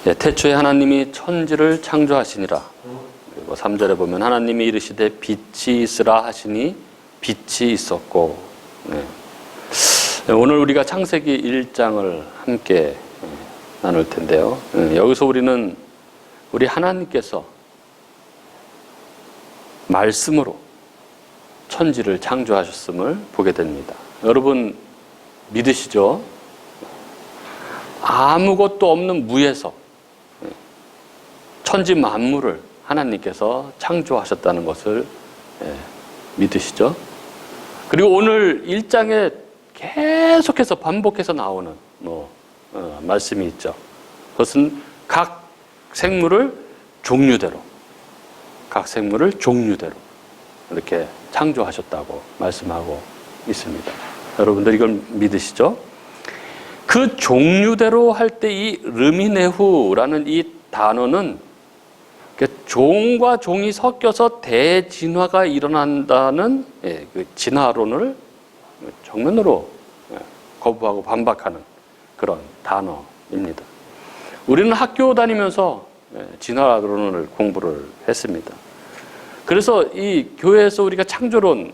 예, 태초에 하나님이 천지를 창조하시니라. 그리고 3절에 보면 하나님이 이르시되 빛이 있으라 하시니 빛이 있었고. 네. 오늘 우리가 창세기 1장을 함께 나눌 텐데요. 여기서 우리는 우리 하나님께서 말씀으로 천지를 창조하셨음을 보게 됩니다. 여러분 믿으시죠? 아무것도 없는 무에서 천지 만물을 하나님께서 창조하셨다는 것을 믿으시죠? 그리고 오늘 1장에 계속해서 반복해서 나오는 말씀이 있죠. 그것은 각 생물을 종류대로 이렇게 창조하셨다고 말씀하고 있습니다. 여러분들 이걸 믿으시죠? 그 종류대로 할 때 이 르미네후라는 이 단어는 종과 종이 섞여서 대진화가 일어난다는 그 진화론을 정면으로 거부하고 반박하는 그런 단어입니다. 우리는 학교 다니면서 진화론을 공부를 했습니다. 그래서 이 교회에서 우리가 창조론을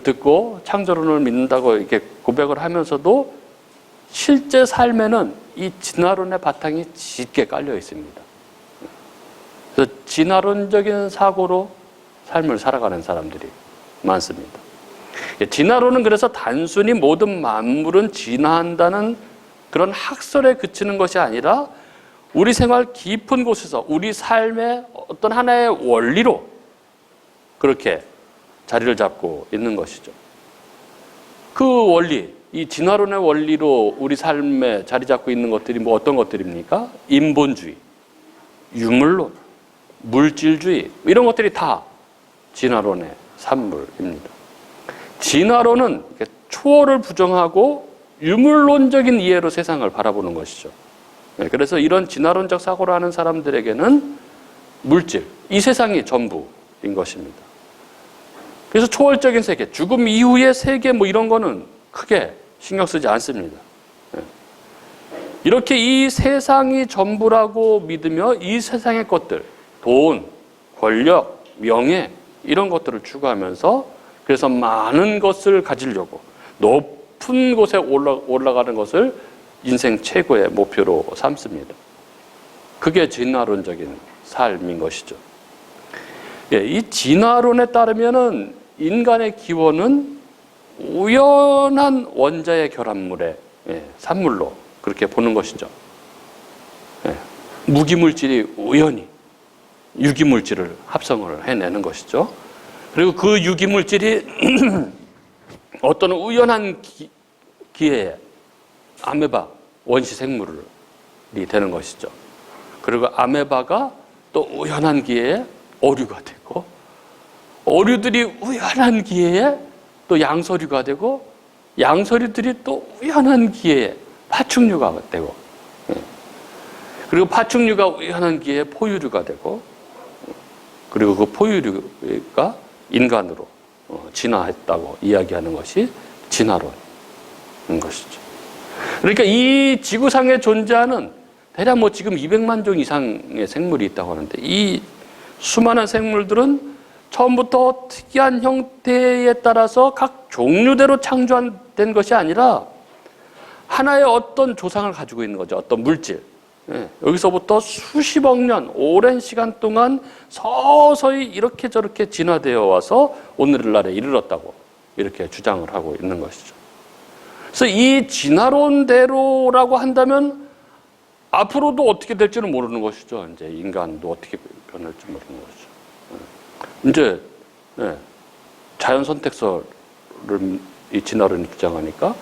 듣고 창조론을 믿는다고 이렇게 고백을 하면서도 실제 삶에는 이 진화론의 바탕이 짙게 깔려 있습니다. 그래서 진화론적인 사고로 삶을 살아가는 사람들이 많습니다. 진화론은 그래서 단순히 모든 만물은 진화한다는 그런 학설에 그치는 것이 아니라 우리 생활 깊은 곳에서 우리 삶의 어떤 하나의 원리로 그렇게 자리를 잡고 있는 것이죠. 그 원리, 이 진화론의 원리로 우리 삶에 자리 잡고 있는 것들이 뭐 어떤 것들입니까? 인본주의, 유물론, 물질주의 이런 것들이 다 진화론의 산물입니다. 진화론은 초월을 부정하고 유물론적인 이해로 세상을 바라보는 것이죠. 그래서 이런 진화론적 사고를 하는 사람들에게는 물질, 이 세상이 전부인 것입니다. 그래서 초월적인 세계, 죽음 이후의 세계 뭐 이런 거는 크게 신경 쓰지 않습니다. 이렇게 이 세상이 전부라고 믿으며 이 세상의 것들, 돈, 권력, 명예 이런 것들을 추구하면서 그래서 많은 것을 가지려고 높은 곳에 올라가는 것을 인생 최고의 목표로 삼습니다. 그게 진화론적인 삶인 것이죠. 이 진화론에 따르면은 인간의 기원은 우연한 원자의 결합물의 산물로 그렇게 보는 것이죠. 무기물질이 우연히 유기물질을 합성을 해내는 것이죠. 그리고 그 유기물질이 어떤 우연한 기회에 아메바 원시 생물이 되는 것이죠. 그리고 아메바가 또 우연한 기회에 어류가 되고 어류들이 우연한 기회에 또 양서류가 되고 양서류들이 또 우연한 기회에 파충류가 되고 그리고 파충류가 우연한 기회에 포유류가 되고 그리고 그 포유류가 인간으로 진화했다고 이야기하는 것이 진화론인 것이죠. 그러니까 이 지구상에 존재하는 대략 뭐 지금 200만 종 이상의 생물이 있다고 하는데 이 수많은 생물들은 처음부터 특이한 형태에 따라서 각 종류대로 창조된 것이 아니라 하나의 어떤 조상을 가지고 있는 거죠. 어떤 물질. 여기서부터 수십억 년, 오랜 시간 동안 서서히 이렇게 저렇게 진화되어 와서 오늘날에 이르렀다고 이렇게 주장을 하고 있는 것이죠. 그래서 이 진화론대로라고 한다면 앞으로도 어떻게 될지는 모르는 것이죠. 이제 인간도 어떻게 변할지 모르는 것이죠. 이제 자연 선택설을 이 진화론이 주장하니까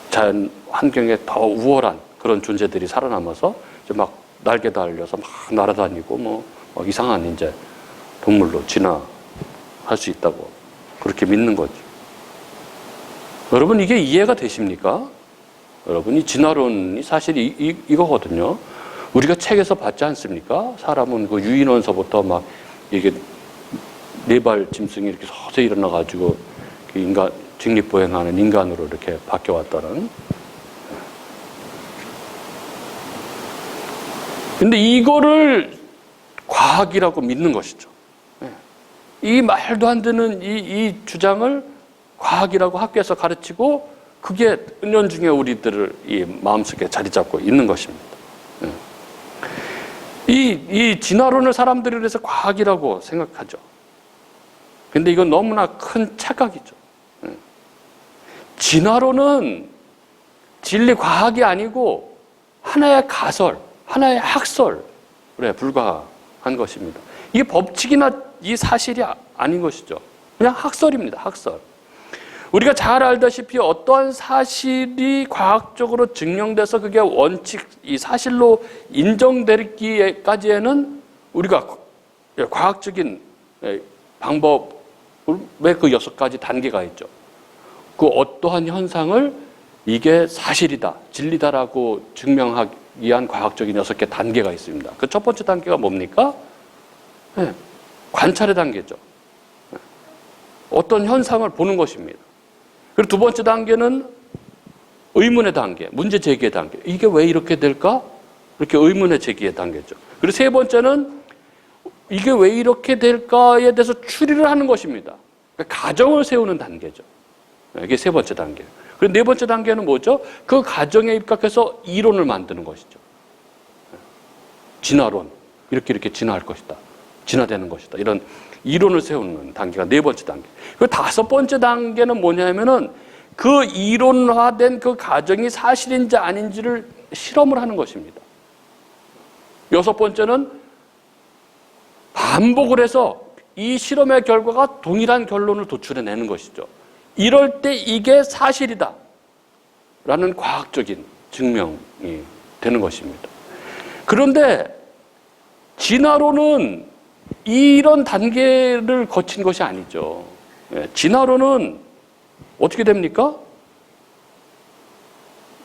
자연 환경에 더 우월한 그런 존재들이 살아남아서 이제 막 날개 달려서 막 날아다니고 뭐 이상한 이제 동물로 진화할 수 있다고 그렇게 믿는 거죠. 여러분 이게 이해가 되십니까? 여러분 이 진화론이 사실 이거거든요. 우리가 책에서 봤지 않습니까? 사람은 그 유인원서부터 막 이게 네발 짐승이 이렇게 서서히 일어나가지고 인간 직립보행하는 인간으로 이렇게 바뀌어왔다는. 근데 이거를 과학이라고 믿는 것이죠. 이 말도 안 되는 이 주장을 과학이라고 학교에서 가르치고 그게 은연중에 우리들을 이 마음속에 자리 잡고 있는 것입니다. 이 진화론을 사람들이 그래서 과학이라고 생각하죠. 근데 이건 너무나 큰 착각이죠. 진화론은 진리 과학이 아니고 하나의 가설, 하나의 학설에 불과한 것입니다. 이게 법칙이나 이 사실이 아닌 것이죠. 그냥 학설입니다. 학설. 우리가 잘 알다시피 어떠한 사실이 과학적으로 증명돼서 그게 원칙, 이 사실로 인정되기까지에는 우리가 과학적인 방법의 그 6가지 단계가 있죠. 그 어떠한 현상을 이게 사실이다, 진리다라고 증명하기 위한 과학적인 6개 단계가 있습니다. 그 첫 번째 단계가 뭡니까? 관찰의 단계죠. 어떤 현상을 보는 것입니다. 그리고 두 번째 단계는 의문의 단계, 문제 제기의 단계. 이게 왜 이렇게 될까? 이렇게 의문의 제기의 단계죠. 그리고 세 번째는 이게 왜 이렇게 될까에 대해서 추리를 하는 것입니다. 그러니까 가정을 세우는 단계죠. 이게 세 번째 단계. 그리고 네 번째 단계는 뭐죠? 그 가정에 입각해서 이론을 만드는 것이죠. 진화론. 이렇게 진화할 것이다. 진화되는 것이다. 이런 이론을 세우는 단계가 네 번째 단계. 그 다섯 번째 단계는 뭐냐면은 그 이론화된 그 가정이 사실인지 아닌지를 실험을 하는 것입니다. 여섯 번째는 반복을 해서 이 실험의 결과가 동일한 결론을 도출해내는 것이죠. 이럴 때 이게 사실이다 라는 과학적인 증명이 되는 것입니다. 그런데 진화론은 이런 단계를 거친 것이 아니죠. 진화론은 어떻게 됩니까?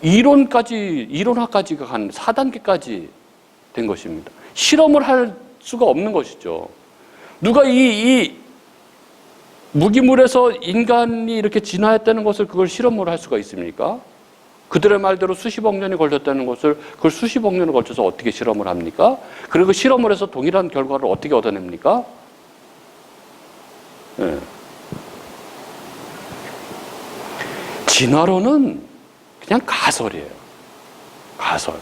이론화까지가 한 4단계까지 된 것입니다. 실험을 할 수가 없는 것이죠. 누가 이 무기물에서 인간이 이렇게 진화했다는 것을 그걸 실험을 할 수가 있습니까? 그들의 말대로 수십억 년이 걸렸다는 것을 그걸 수십억 년을 걸쳐서 어떻게 실험을 합니까? 그리고 그 실험을 해서 동일한 결과를 어떻게 얻어냅니까? 진화론은 그냥 가설이에요. 가설.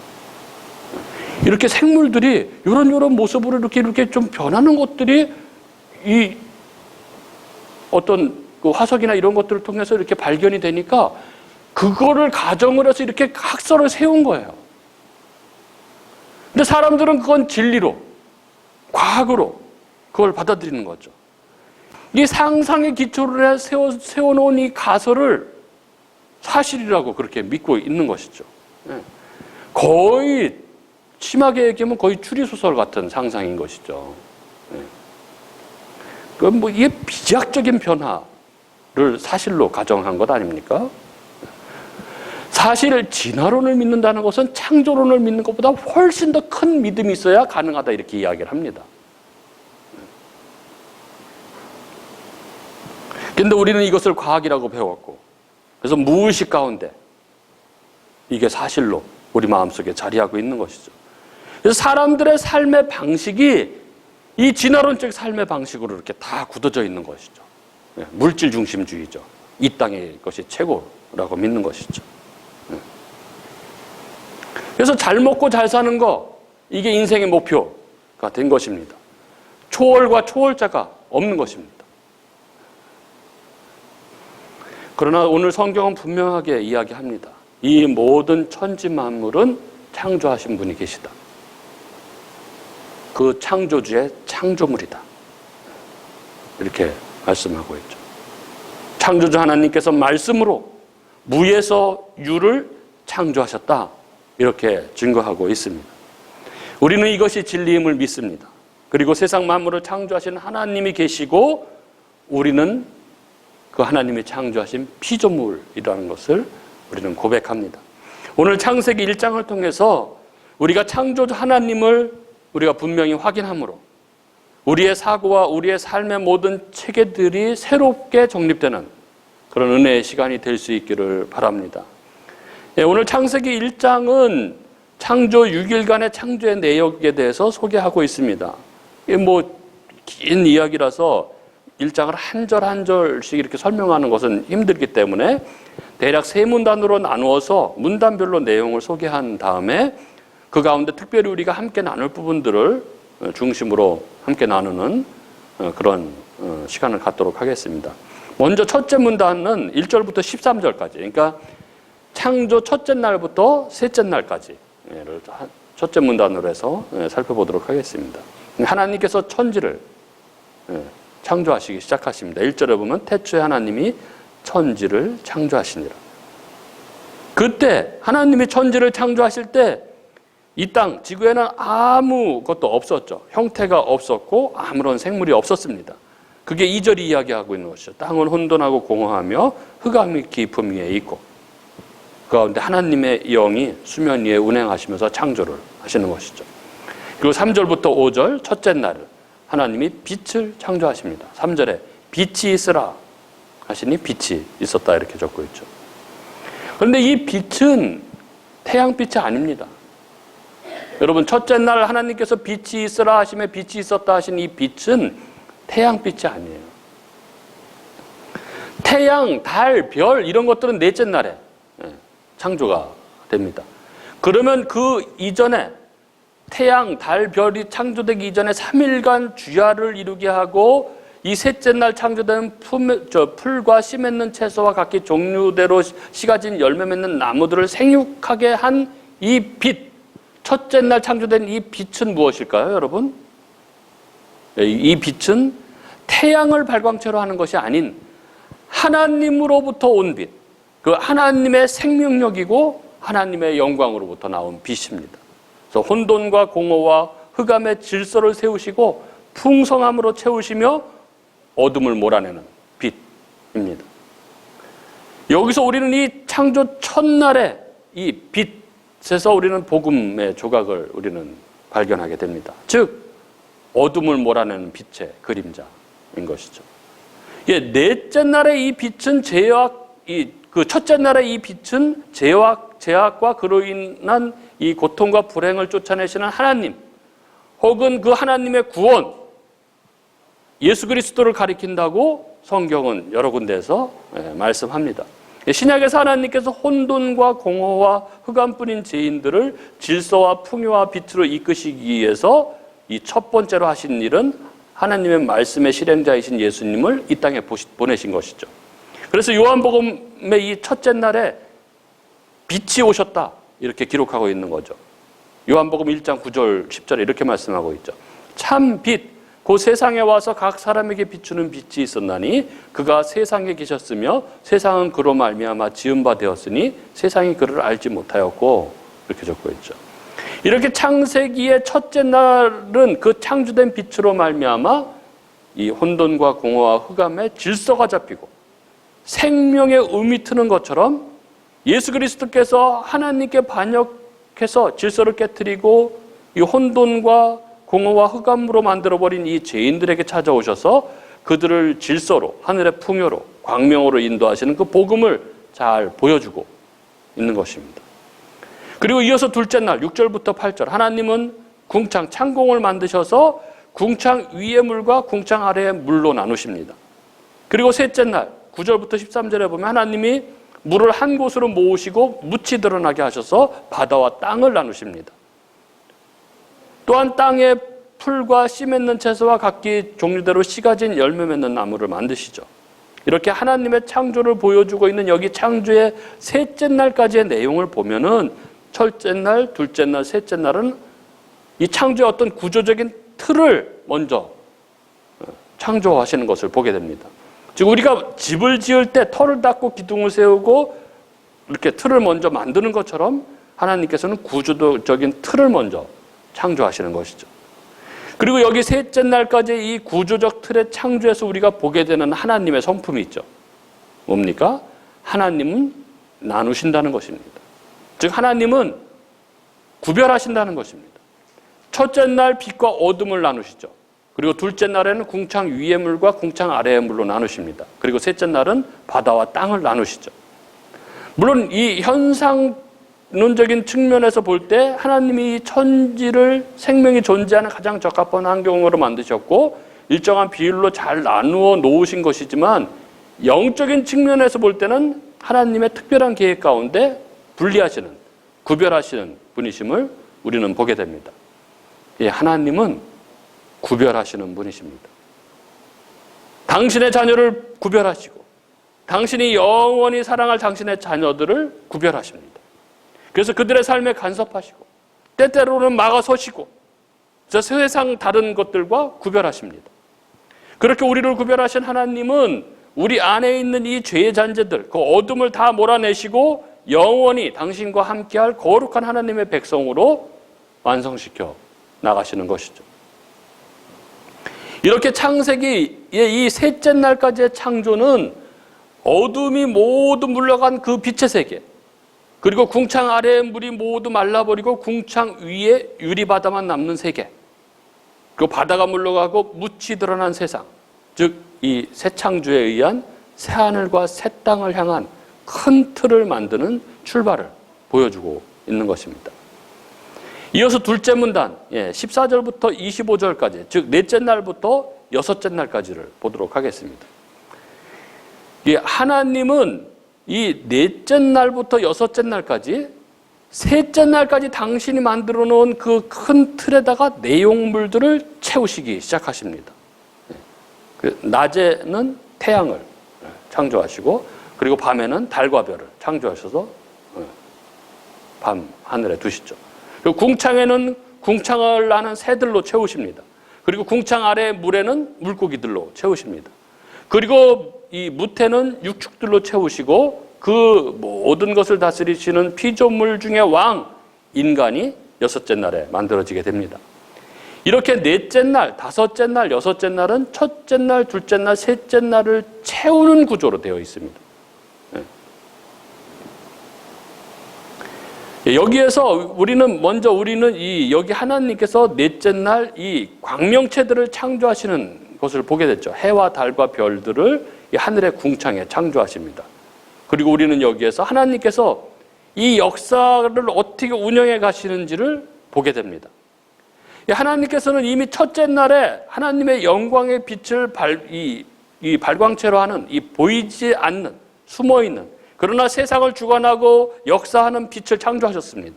이렇게 생물들이 이런 모습으로 이렇게 좀 변하는 것들이 이 어떤 그 화석이나 이런 것들을 통해서 이렇게 발견이 되니까 그거를 가정을 해서 이렇게 학설을 세운 거예요. 근데 사람들은 그건 진리로, 과학으로 그걸 받아들이는 거죠. 이 상상의 기초를 세워놓은 이 가설을 사실이라고 그렇게 믿고 있는 것이죠. 거의 심하게 얘기하면 거의 추리소설 같은 상상인 것이죠. 그럼 뭐 이게 비약적인 변화를 사실로 가정한 것 아닙니까? 사실 진화론을 믿는다는 것은 창조론을 믿는 것보다 훨씬 더 큰 믿음이 있어야 가능하다 이렇게 이야기를 합니다. 그런데 우리는 이것을 과학이라고 배웠고 그래서 무의식 가운데 이게 사실로 우리 마음속에 자리하고 있는 것이죠. 그래서 사람들의 삶의 방식이 이 진화론적 삶의 방식으로 이렇게 다 굳어져 있는 것이죠. 물질 중심주의죠. 이 땅의 것이 최고라고 믿는 것이죠. 그래서 잘 먹고 잘 사는 거, 이게 인생의 목표가 된 것입니다. 초월과 초월자가 없는 것입니다. 그러나 오늘 성경은 분명하게 이야기합니다. 이 모든 천지 만물은 창조하신 분이 계시다. 그 창조주의 창조물이다. 이렇게 말씀하고 있죠. 창조주 하나님께서 말씀으로 무에서 유를 창조하셨다. 이렇게 증거하고 있습니다. 우리는 이것이 진리임을 믿습니다. 그리고 세상 만물을 창조하신 하나님이 계시고 우리는 그 하나님이 창조하신 피조물이라는 것을 우리는 고백합니다. 오늘 창세기 1장을 통해서 우리가 창조주 하나님을 우리가 분명히 확인함으로 우리의 사고와 우리의 삶의 모든 체계들이 새롭게 정립되는 그런 은혜의 시간이 될 수 있기를 바랍니다. 오늘 창세기 1장은 창조 6일간의 창조의 내역에 대해서 소개하고 있습니다. 이게 긴 이야기라서 1장을 한 절 한 절씩 이렇게 설명하는 것은 힘들기 때문에 대략 3문단으로 나누어서 문단별로 내용을 소개한 다음에 그 가운데 특별히 우리가 함께 나눌 부분들을 중심으로 함께 나누는 그런 시간을 갖도록 하겠습니다. 먼저 첫째 문단은 1절부터 13절까지, 그러니까 창조 첫째 날부터 셋째 날까지를 첫째 문단으로 해서 살펴보도록 하겠습니다. 하나님께서 천지를 창조하시기 시작하십니다. 1절에 보면 태초에 하나님이 천지를 창조하시니라. 그때 하나님이 천지를 창조하실 때 이 땅, 지구에는 아무것도 없었죠. 형태가 없었고 아무런 생물이 없었습니다. 그게 2절이 이야기하고 있는 것이죠. 땅은 혼돈하고 공허하며 흑암이 깊음 위에 있고 그 가운데 하나님의 영이 수면 위에 운행하시면서 창조를 하시는 것이죠. 그리고 3절부터 5절 첫째 날을 하나님이 빛을 창조하십니다. 3절에 빛이 있으라 하시니 빛이 있었다 이렇게 적고 있죠. 그런데 이 빛은 태양빛이 아닙니다. 여러분, 첫째 날 하나님께서 빛이 있으라 하시며 빛이 있었다 하신 이 빛은 태양빛이 아니에요. 태양, 달, 별 이런 것들은 넷째 날에 창조가 됩니다. 그러면 그 이전에 태양, 달, 별이 창조되기 이전에 3일간 주야를 이루게 하고 이 셋째 날 창조된 풀과 씨 맺는 채소와 각기 종류대로 씨가 진 열매 맺는 나무들을 생육하게 한 이 빛, 첫째 날 창조된 이 빛은 무엇일까요, 여러분? 이 빛은 태양을 발광체로 하는 것이 아닌 하나님으로부터 온 빛, 그 하나님의 생명력이고 하나님의 영광으로부터 나온 빛입니다. 그래서 혼돈과 공허와 흑암의 질서를 세우시고 풍성함으로 채우시며 어둠을 몰아내는 빛입니다. 여기서 우리는 이 창조 첫날의 이 빛에서 우리는 복음의 조각을 우리는 발견하게 됩니다. 즉 어둠을 몰아내는 빛의 그림자인 것이죠. 넷째 날의 이 빛은 그 첫째 날의 이 빛은 죄악과 그로 인한 이 고통과 불행을 쫓아내시는 하나님, 혹은 그 하나님의 구원, 예수 그리스도를 가리킨다고 성경은 여러 군데에서 말씀합니다. 신약에서 하나님께서 혼돈과 공허와 흑암뿐인 죄인들을 질서와 풍요와 빛으로 이끄시기 위해서 이 첫 번째로 하신 일은 하나님의 말씀의 실행자이신 예수님을 이 땅에 보내신 것이죠. 그래서 요한복음의 이 첫째 날에 빛이 오셨다 이렇게 기록하고 있는 거죠. 요한복음 1장 9절 10절에 이렇게 말씀하고 있죠. 참 빛, 그 세상에 와서 각 사람에게 비추는 빛이 있었나니 그가 세상에 계셨으며 세상은 그로 말미암아 지은 바 되었으니 세상이 그를 알지 못하였고 이렇게 적고 있죠. 이렇게 창세기의 첫째 날은 그 창조된 빛으로 말미암아 이 혼돈과 공허와 흑암의 질서가 잡히고 생명의 음이 트는 것처럼 예수 그리스도께서 하나님께 반역해서 질서를 깨트리고 이 혼돈과 공허와 흑암으로 만들어버린 이 죄인들에게 찾아오셔서 그들을 질서로, 하늘의 풍요로, 광명으로 인도하시는 그 복음을 잘 보여주고 있는 것입니다. 그리고 이어서 둘째 날 6절부터 8절 하나님은 궁창, 창공을 만드셔서 궁창 위의 물과 궁창 아래의 물로 나누십니다. 그리고 셋째 날 9절부터 13절에 보면 하나님이 물을 한 곳으로 모으시고 묻이 드러나게 하셔서 바다와 땅을 나누십니다. 또한 땅에 풀과 씨 맺는 채소와 각기 종류대로 씨가 진 열매 맺는 나무를 만드시죠. 이렇게 하나님의 창조를 보여주고 있는 여기 창조의 셋째 날까지의 내용을 보면은 첫째 날, 둘째 날, 셋째 날은 이 창조의 어떤 구조적인 틀을 먼저 창조하시는 것을 보게 됩니다. 즉 우리가 집을 지을 때 터를 닦고 기둥을 세우고 이렇게 틀을 먼저 만드는 것처럼 하나님께서는 구조적인 틀을 먼저 창조하시는 것이죠. 그리고 여기 셋째 날까지 이 구조적 틀의 창조에서 우리가 보게 되는 하나님의 성품이 있죠. 뭡니까? 하나님은 나누신다는 것입니다. 즉 하나님은 구별하신다는 것입니다. 첫째 날 빛과 어둠을 나누시죠. 그리고 둘째 날에는 궁창 위의 물과 궁창 아래의 물로 나누십니다. 그리고 셋째 날은 바다와 땅을 나누시죠. 물론 이 현상 이론적인 측면에서 볼 때 하나님이 이 천지를 생명이 존재하는 가장 적합한 환경으로 만드셨고 일정한 비율로 잘 나누어 놓으신 것이지만 영적인 측면에서 볼 때는 하나님의 특별한 계획 가운데 분리하시는, 구별하시는 분이심을 우리는 보게 됩니다. 예, 하나님은 구별하시는 분이십니다. 당신의 자녀를 구별하시고 당신이 영원히 사랑할 당신의 자녀들을 구별하십니다. 그래서 그들의 삶에 간섭하시고 때때로는 막아서시고 세상 다른 것들과 구별하십니다. 그렇게 우리를 구별하신 하나님은 우리 안에 있는 이 죄의 잔재들, 그 어둠을 다 몰아내시고 영원히 당신과 함께할 거룩한 하나님의 백성으로 완성시켜 나가시는 것이죠. 이렇게 창세기의 이 셋째 날까지의 창조는 어둠이 모두 물러간 그 빛의 세계, 그리고 궁창 아래의 물이 모두 말라버리고 궁창 위에 유리바다만 남는 세계, 그리고 바다가 물러가고 묻이 드러난 세상, 즉 이 새 창조에 의한 새 하늘과 새 땅을 향한 큰 틀을 만드는 출발을 보여주고 있는 것입니다. 이어서 둘째 문단 14절부터 25절까지, 즉 넷째 날부터 여섯째 날까지를 보도록 하겠습니다. 하나님은 이 넷째 날부터 여섯째 날까지, 셋째 날까지 당신이 만들어 놓은 그 큰 틀에다가 내용물들을 채우시기 시작하십니다. 낮에는 태양을 창조하시고, 그리고 밤에는 달과 별을 창조하셔서 밤 하늘에 두시죠. 그리고 궁창에는 궁창을 나는 새들로 채우십니다. 그리고 궁창 아래 물에는 물고기들로 채우십니다. 그리고 이 무태는 육축들로 채우시고 그 모든 것을 다스리시는 피조물 중에 왕 인간이 여섯째 날에 만들어지게 됩니다. 이렇게 넷째 날, 다섯째 날, 여섯째 날은 첫째 날, 둘째 날, 셋째 날을 채우는 구조로 되어 있습니다. 여기에서 우리는 여기 하나님께서 넷째 날 이 광명체들을 창조하시는 것을 보게 됐죠. 해와 달과 별들을 이 하늘의 궁창에 창조하십니다. 그리고 우리는 여기에서 하나님께서 이 역사를 어떻게 운영해 가시는지를 보게 됩니다. 하나님께서는 이미 첫째 날에 하나님의 영광의 빛을 발광체로 하는 이 보이지 않는, 숨어있는, 그러나 세상을 주관하고 역사하는 빛을 창조하셨습니다.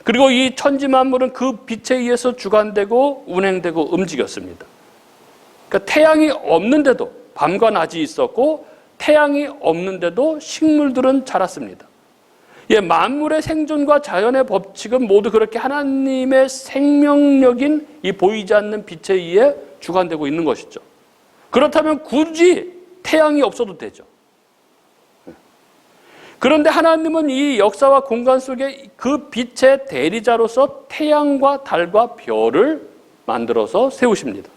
그리고 이 천지 만물은 그 빛에 의해서 주관되고 운행되고 움직였습니다. 그러니까 태양이 없는데도 밤과 낮이 있었고 태양이 없는데도 식물들은 자랐습니다. 만물의 생존과 자연의 법칙은 모두 그렇게 하나님의 생명력인 이 보이지 않는 빛에 의해 주관되고 있는 것이죠. 그렇다면 굳이 태양이 없어도 되죠. 그런데 하나님은 이 역사와 공간 속에 그 빛의 대리자로서 태양과 달과 별을 만들어서 세우십니다.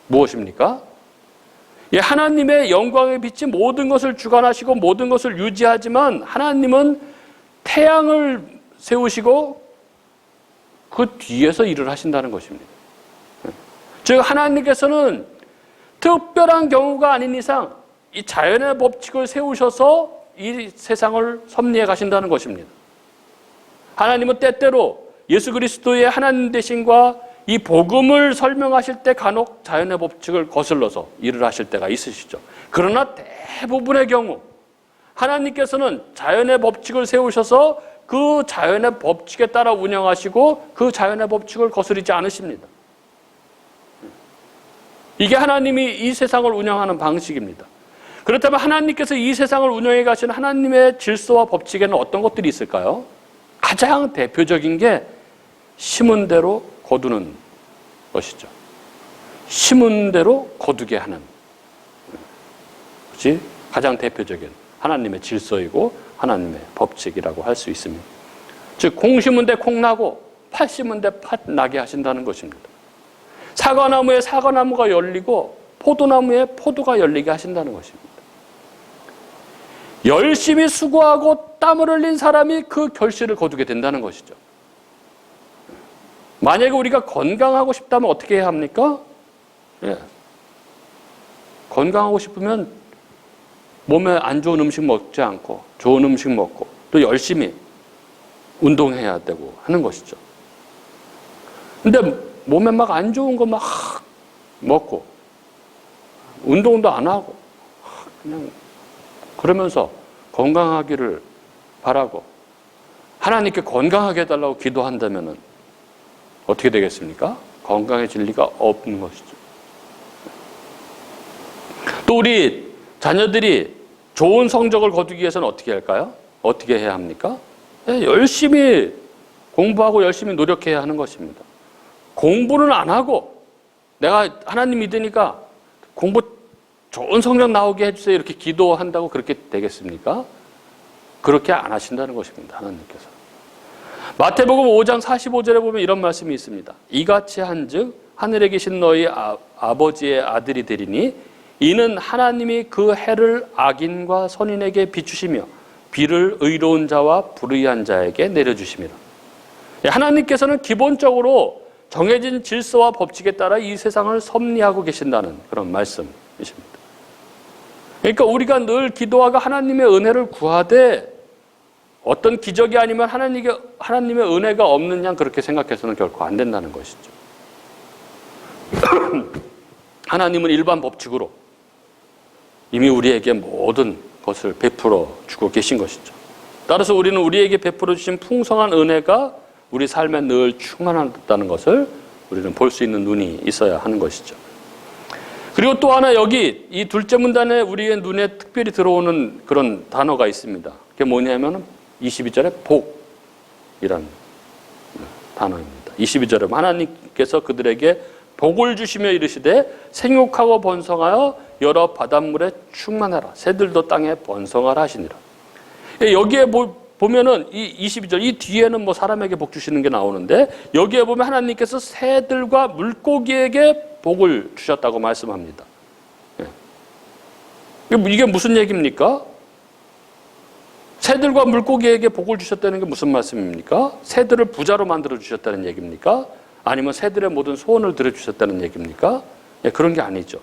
무엇입니까? 하나님의 영광의 빛이 모든 것을 주관하시고 모든 것을 유지하지만 하나님은 태양을 세우시고 그 뒤에서 일을 하신다는 것입니다. 즉 하나님께서는 특별한 경우가 아닌 이상 이 자연의 법칙을 세우셔서 이 세상을 섭리해 가신다는 것입니다. 하나님은 때때로 예수 그리스도의 하나님 되심과 이 복음을 설명하실 때 간혹 자연의 법칙을 거슬러서 일을 하실 때가 있으시죠. 그러나 대부분의 경우 하나님께서는 자연의 법칙을 세우셔서 그 자연의 법칙에 따라 운영하시고 그 자연의 법칙을 거스르지 않으십니다. 이게 하나님이 이 세상을 운영하는 방식입니다. 그렇다면 하나님께서 이 세상을 운영해 가신 하나님의 질서와 법칙에는 어떤 것들이 있을까요? 가장 대표적인 게 심은 대로 거두는 것이죠. 심은 대로 거두게 하는 것이 가장 대표적인 하나님의 질서이고 하나님의 법칙이라고 할 수 있습니다. 즉 콩 심은 데 콩 나고 팥 심은 데 팥 나게 하신다는 것입니다. 사과나무에 사과나무가 열리고 포도나무에 포도가 열리게 하신다는 것입니다. 열심히 수고하고 땀을 흘린 사람이 그 결실을 거두게 된다는 것이죠. 만약에 우리가 건강하고 싶다면 어떻게 해야 합니까? 건강하고 싶으면 몸에 안 좋은 음식 먹지 않고 좋은 음식 먹고 또 열심히 운동해야 되고 하는 것이죠. 근데 몸에 막 안 좋은 거 막 먹고 운동도 안 하고 그냥 그러면서 건강하기를 바라고 하나님께 건강하게 해달라고 기도한다면 어떻게 되겠습니까? 건강해질 리가 없는 것이죠. 또 우리 자녀들이 좋은 성적을 거두기 위해서는 어떻게 할까요? 어떻게 해야 합니까? 열심히 공부하고 열심히 노력해야 하는 것입니다. 공부는 안 하고 내가 하나님 믿으니까 공부 좋은 성적 나오게 해주세요 이렇게 기도한다고 그렇게 되겠습니까? 그렇게 안 하신다는 것입니다. 하나님께서. 마태복음 5장 45절에 보면 이런 말씀이 있습니다. 이같이 한즉 하늘에 계신 너희 아버지의 아들이 되리니 이는 하나님이 그 해를 악인과 선인에게 비추시며 비를 의로운 자와 불의한 자에게 내려주심이라. 하나님께서는 기본적으로 정해진 질서와 법칙에 따라 이 세상을 섭리하고 계신다는 그런 말씀이십니다. 그러니까 우리가 늘 기도하고 하나님의 은혜를 구하되 어떤 기적이 아니면 하나님의 은혜가 없는 양 그렇게 생각해서는 결코 안 된다는 것이죠. 하나님은 일반 법칙으로 이미 우리에게 모든 것을 베풀어 주고 계신 것이죠. 따라서 우리는 우리에게 베풀어 주신 풍성한 은혜가 우리 삶에 늘 충만하다는 것을 우리는 볼 수 있는 눈이 있어야 하는 것이죠. 그리고 또 하나 여기 이 둘째 문단에 우리의 눈에 특별히 들어오는 그런 단어가 있습니다. 그게 뭐냐면 22절에 복이라는 단어입니다. 22절에 하나님께서 그들에게 복을 주시며 이르시되 생육하고 번성하여 여러 바닷물에 충만하라. 새들도 땅에 번성하라 하시니라. 여기에 보면은 이 22절 이 뒤에는 뭐 사람에게 복 주시는 게 나오는데 여기에 보면 하나님께서 새들과 물고기에게 복을 주셨다고 말씀합니다. 이게 무슨 얘기입니까? 새들과 물고기에게 복을 주셨다는 게 무슨 말씀입니까? 새들을 부자로 만들어 주셨다는 얘기입니까? 아니면 새들의 모든 소원을 들어주셨다는 얘기입니까? 그런 게 아니죠.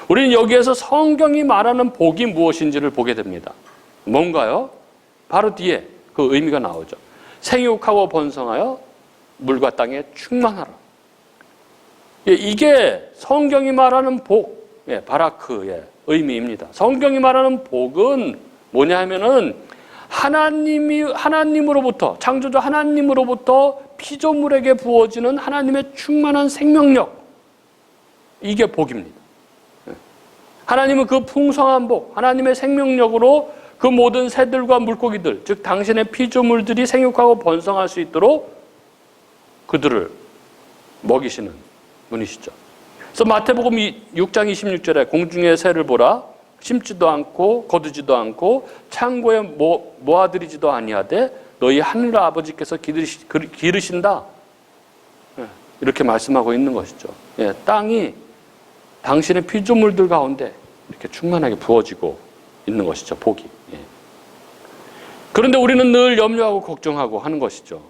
우리는 여기에서 성경이 말하는 복이 무엇인지를 보게 됩니다. 뭔가요? 바로 뒤에 그 의미가 나오죠. 생육하고 번성하여 물과 땅에 충만하라. 이게 성경이 말하는 복, 바라크의 의미입니다. 성경이 말하는 복은 뭐냐 하면은 하나님으로부터, 창조주 하나님으로부터 피조물에게 부어지는 하나님의 충만한 생명력. 이게 복입니다. 하나님은 그 풍성한 복, 하나님의 생명력으로 그 모든 새들과 물고기들, 즉 당신의 피조물들이 생육하고 번성할 수 있도록 그들을 먹이시는 분이시죠. 그래서 마태복음 6장 26절에 공중의 새를 보라. 심지도 않고 거두지도 않고 창고에 모아들이지도 아니하되 너희 하늘 아버지께서 기르신다. 이렇게 말씀하고 있는 것이죠. 땅이 당신의 피조물들 가운데 이렇게 충만하게 부어지고 있는 것이죠. 복이. 그런데 우리는 늘 염려하고 걱정하고 하는 것이죠.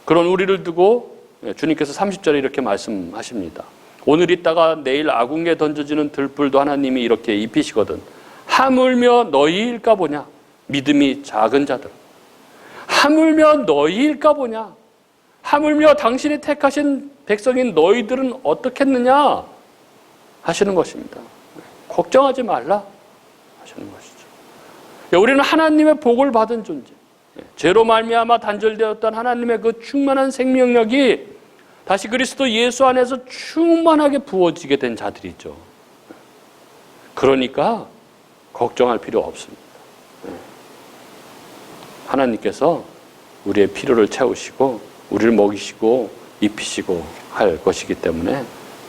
그런 우리를 두고 주님께서 30절에 이렇게 말씀하십니다. 오늘 있다가 내일 아궁에 던져지는 들불도 하나님이 이렇게 입히시거든. 하물며 너희일까 보냐? 믿음이 작은 자들. 하물며 너희일까 보냐? 하물며 당신이 택하신 백성인 너희들은 어떻겠느냐? 하시는 것입니다. 걱정하지 말라 하시는 것이죠. 우리는 하나님의 복을 받은 존재. 죄로 말미암아 단절되었던 하나님의 그 충만한 생명력이 다시 그리스도 예수 안에서 충만하게 부어지게 된 자들이죠. 그러니까 걱정할 필요 없습니다. 하나님께서 우리의 필요를 채우시고 우리를 먹이시고 입히시고 할 것이기 때문에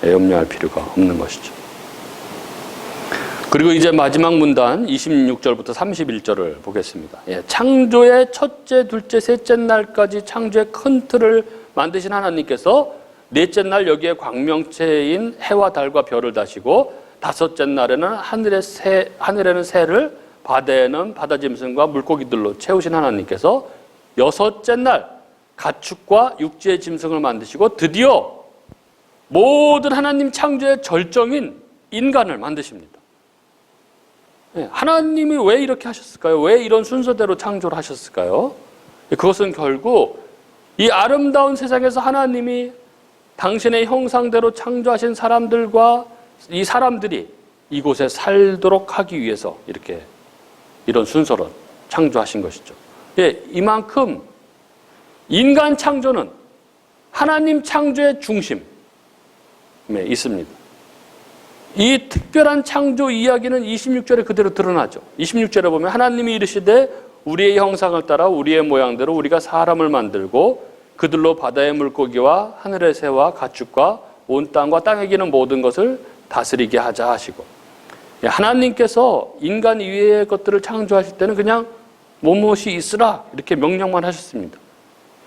염려할 필요가 없는 것이죠. 그리고 이제 마지막 문단 26절부터 31절을 보겠습니다. 창조의 첫째, 둘째, 셋째 날까지 창조의 큰 틀을 만드신 하나님께서 넷째 날 여기에 광명체인 해와 달과 별을 다시고 다섯째 날에는 하늘에는 새를 바다에는 바다짐승과 물고기들로 채우신 하나님께서 여섯째 날 가축과 육지의 짐승을 만드시고 드디어 모든 하나님 창조의 절정인 인간을 만드십니다. 하나님이 왜 이렇게 하셨을까요? 왜 이런 순서대로 창조를 하셨을까요? 그것은 결국 이 아름다운 세상에서 하나님이 당신의 형상대로 창조하신 사람들과 이 사람들이 이곳에 살도록 하기 위해서 이런 순서로 창조하신 것이죠. 이만큼 인간 창조는 하나님 창조의 중심에 있습니다. 이 특별한 창조 이야기는 26절에 그대로 드러나죠. 26절에 보면 하나님이 이르시되 우리의 형상을 따라 우리의 모양대로 우리가 사람을 만들고 그들로 바다의 물고기와 하늘의 새와 가축과 온 땅과 땅에 기는 모든 것을 다스리게 하자 하시고, 하나님께서 인간 이외의 것들을 창조하실 때는 그냥 무엇이 있으라 이렇게 명령만 하셨습니다.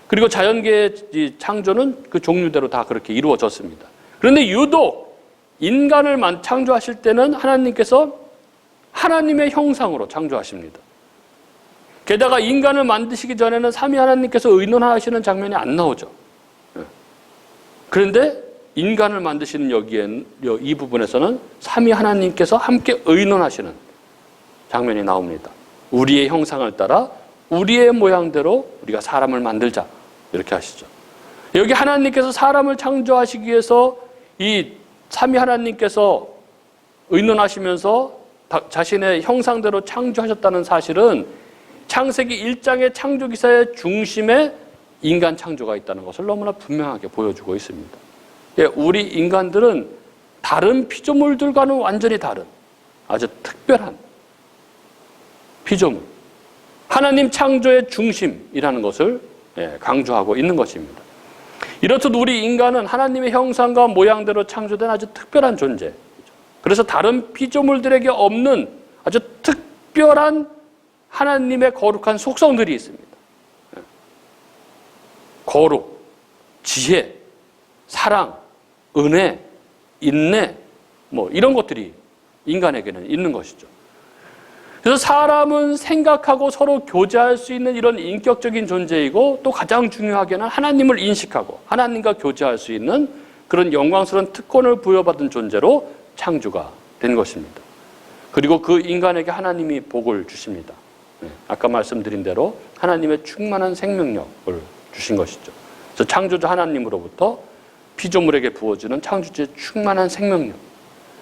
그리고 자연계의 창조는 그 종류대로 다 그렇게 이루어졌습니다. 그런데 유독 인간을 창조하실 때는 하나님께서 하나님의 형상으로 창조하십니다. 게다가 인간을 만드시기 전에는 삼위 하나님께서 의논하시는 장면이 안 나오죠. 그런데 인간을 만드시는 이 부분에서는 삼위 하나님께서 함께 의논하시는 장면이 나옵니다. 우리의 형상을 따라 우리의 모양대로 우리가 사람을 만들자 이렇게 하시죠. 여기 하나님께서 사람을 창조하시기 위해서 이 삼위 하나님께서 의논하시면서 자신의 형상대로 창조하셨다는 사실은 창세기 1장의 창조기사의 중심에 인간 창조가 있다는 것을 너무나 분명하게 보여주고 있습니다. 우리 인간들은 다른 피조물들과는 완전히 다른 아주 특별한 피조물, 하나님 창조의 중심이라는 것을 강조하고 있는 것입니다. 이렇듯 우리 인간은 하나님의 형상과 모양대로 창조된 아주 특별한 존재, 그래서 다른 피조물들에게 없는 아주 특별한 하나님의 거룩한 속성들이 있습니다. 거룩, 지혜, 사랑, 은혜, 인내, 이런 것들이 인간에게는 있는 것이죠. 그래서 사람은 생각하고 서로 교제할 수 있는 이런 인격적인 존재이고, 또 가장 중요하게는 하나님을 인식하고 하나님과 교제할 수 있는 그런 영광스러운 특권을 부여받은 존재로 창조가 된 것입니다. 그리고 그 인간에게 하나님이 복을 주십니다. 아까 말씀드린 대로 하나님의 충만한 생명력을 주신 것이죠. 그래서 창조주 하나님으로부터 피조물에게 부어주는 창조주의 충만한 생명력.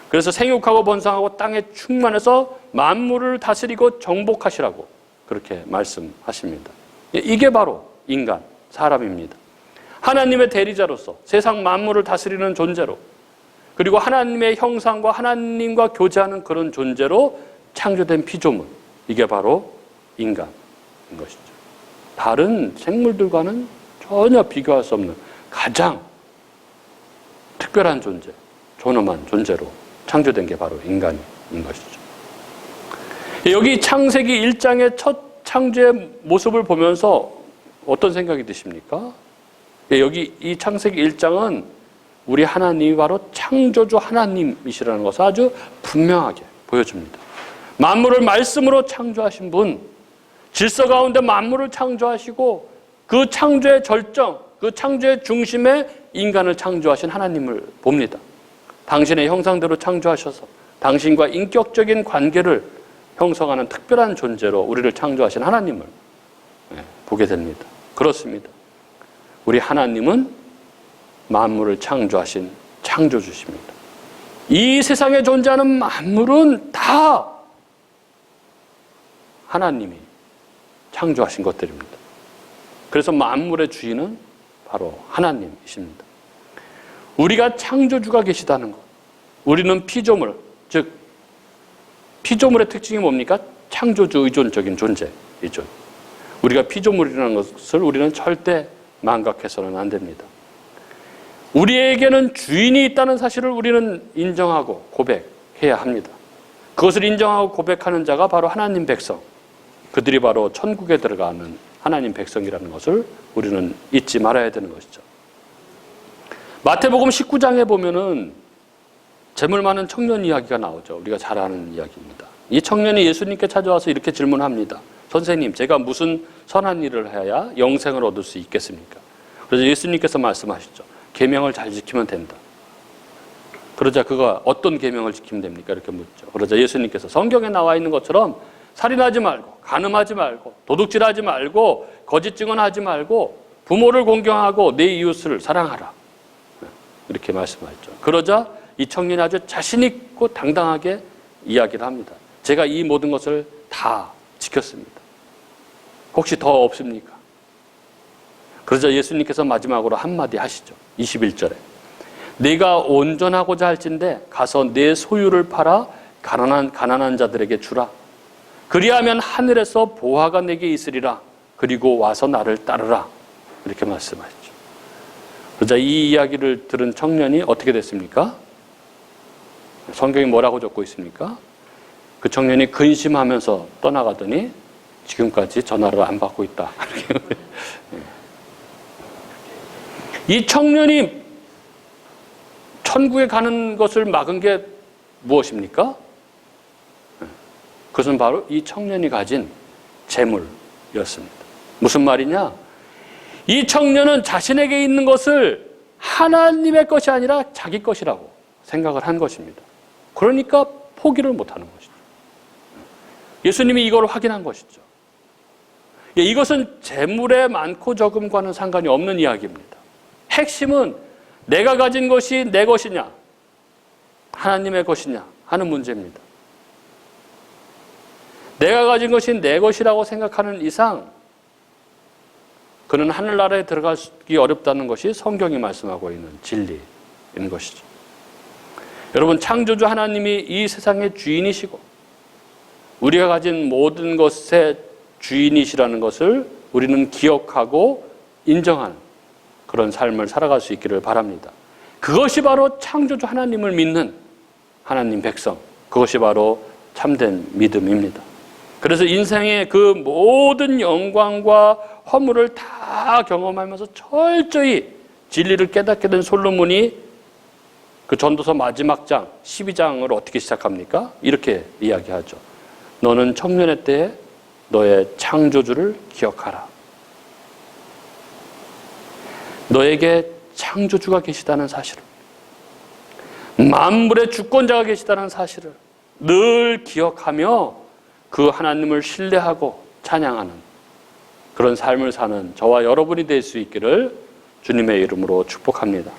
그래서 생육하고 번성하고 땅에 충만해서 만물을 다스리고 정복하시라고 그렇게 말씀하십니다. 이게 바로 인간, 사람입니다. 하나님의 대리자로서 세상 만물을 다스리는 존재로, 그리고 하나님의 형상과 하나님과 교제하는 그런 존재로 창조된 피조물, 이게 바로 인간인 것이죠. 다른 생물들과는 전혀 비교할 수 없는 가장 특별한 존재, 존엄한 존재로 창조된 게 바로 인간인 것이죠. 여기 창세기 1장의 첫 창조의 모습을 보면서 어떤 생각이 드십니까? 여기 이 창세기 1장은 우리 하나님이 바로 창조주 하나님이시라는 것을 아주 분명하게 보여줍니다. 만물을 말씀으로 창조하신 분, 질서 가운데 만물을 창조하시고 그 창조의 절정, 그 창조의 중심에 인간을 창조하신 하나님을 봅니다. 당신의 형상대로 창조하셔서 당신과 인격적인 관계를 형성하는 특별한 존재로 우리를 창조하신 하나님을 보게 됩니다. 그렇습니다. 우리 하나님은 만물을 창조하신 창조주십니다. 이 세상에 존재하는 만물은 다 하나님이 창조하신 것들입니다. 그래서 만물의 주인은 바로 하나님이십니다. 우리가 창조주가 계시다는 것, 우리는 피조물, 즉 피조물의 특징이 뭡니까? 창조주 의존적인 존재이죠. 우리가 피조물이라는 것을 우리는 절대 망각해서는 안 됩니다. 우리에게는 주인이 있다는 사실을 우리는 인정하고 고백해야 합니다. 그것을 인정하고 고백하는 자가 바로 하나님 백성, 그들이 바로 천국에 들어가는 하나님 백성이라는 것을 우리는 잊지 말아야 되는 것이죠. 마태복음 19장에 보면은 재물 많은 청년 이야기가 나오죠. 우리가 잘 아는 이야기입니다. 이 청년이 예수님께 찾아와서 이렇게 질문합니다. 선생님, 제가 무슨 선한 일을 해야 영생을 얻을 수 있겠습니까? 그래서 예수님께서 말씀하시죠. 계명을 잘 지키면 된다. 그러자 그가 어떤 계명을 지키면 됩니까? 이렇게 묻죠. 그러자 예수님께서 성경에 나와 있는 것처럼 살인하지 말고, 간음하지 말고, 도둑질하지 말고, 거짓 증언하지 말고, 부모를 공경하고 내 이웃을 사랑하라. 이렇게 말씀하셨죠. 그러자 이 청년이 아주 자신 있고 당당하게 이야기를 합니다. 제가 이 모든 것을 다 지켰습니다. 혹시 더 없습니까? 그러자 예수님께서 마지막으로 한마디 하시죠. 21절에. 네가 온전하고자 할진대 가서 내 소유를 팔아 가난한 자들에게 주라. 그리하면 하늘에서 보화가 내게 있으리라. 그리고 와서 나를 따르라. 이렇게 말씀하셨죠. 그러자 이 이야기를 들은 청년이 어떻게 됐습니까? 성경이 뭐라고 적고 있습니까? 그 청년이 근심하면서 떠나가더니 지금까지 전화를 안 받고 있다. 이 청년이 천국에 가는 것을 막은 게 무엇입니까? 그것은 바로 이 청년이 가진 재물이었습니다. 무슨 말이냐? 이 청년은 자신에게 있는 것을 하나님의 것이 아니라 자기 것이라고 생각을 한 것입니다. 그러니까 포기를 못하는 것이죠. 예수님이 이걸 확인한 것이죠. 이것은 재물의 많고 적음과는 상관이 없는 이야기입니다. 핵심은 내가 가진 것이 내 것이냐, 하나님의 것이냐 하는 문제입니다. 내가 가진 것이 내 것이라고 생각하는 이상 그는 하늘나라에 들어가기 어렵다는 것이 성경이 말씀하고 있는 진리인 것이죠. 여러분, 창조주 하나님이 이 세상의 주인이시고 우리가 가진 모든 것의 주인이시라는 것을 우리는 기억하고 인정하는 그런 삶을 살아갈 수 있기를 바랍니다. 그것이 바로 창조주 하나님을 믿는 하나님 백성, 그것이 바로 참된 믿음입니다. 그래서 인생의 그 모든 영광과 허물을 다 경험하면서 철저히 진리를 깨닫게 된 솔로몬이 그 전도서 마지막 장 12장을 어떻게 시작합니까? 이렇게 이야기하죠. 너는 청년의 때에 너의 창조주를 기억하라. 너에게 창조주가 계시다는 사실을, 만물의 주권자가 계시다는 사실을 늘 기억하며 그 하나님을 신뢰하고 찬양하는 그런 삶을 사는 저와 여러분이 될 수 있기를 주님의 이름으로 축복합니다.